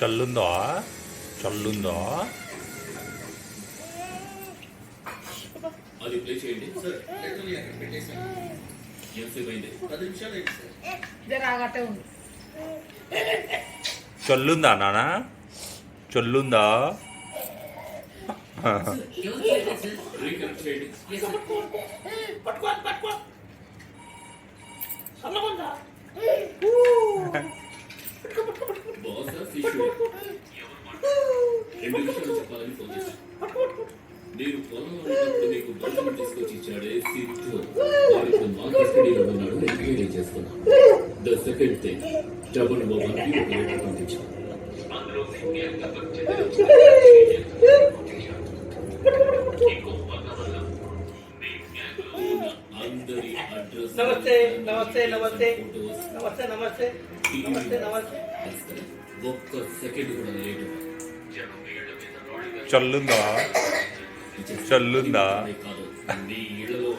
చల్లుందా చల్లుందా అది ప్లే చేయండి సార్. లెటర్ని అక్కడ పెట్టేశాను. ఎంతసేపు అయింది? 10 నిమిషాలు అయింది సార్. జరాగట్టే ఉంది. చల్లుందా నానా చల్లుందా రీకనెక్ట్ చేయండి. బాస్ ఫిష్ 2 నిమిషాలు చెప్పాలని ఫోన్ చేశాను. మీరు పొలంలో ఉన్నప్పుడు మీకు బట్టలు తీసుకొచ్చి ఇచ్చాడే సిద్ధు ఇప్పుడు మా కస్టడీలో ఉన్నాడు. ఎంక్వైరీ చేసుకున్నాం. ద సెకండ్ థింగ్ డబుల్ ఓవర్కి ఒక లెటర్ పంపించాం. అందులో అందరి అడ్రస్ నమస్తే నమస్తే నమస్తే నమస్తే నమస్తే నమస్తే నమస్తే. ఒక్క సెకండ్ కూడా లేట్. చల్లుందా చల్లుందా కాదు మీ ఇళ్ళలో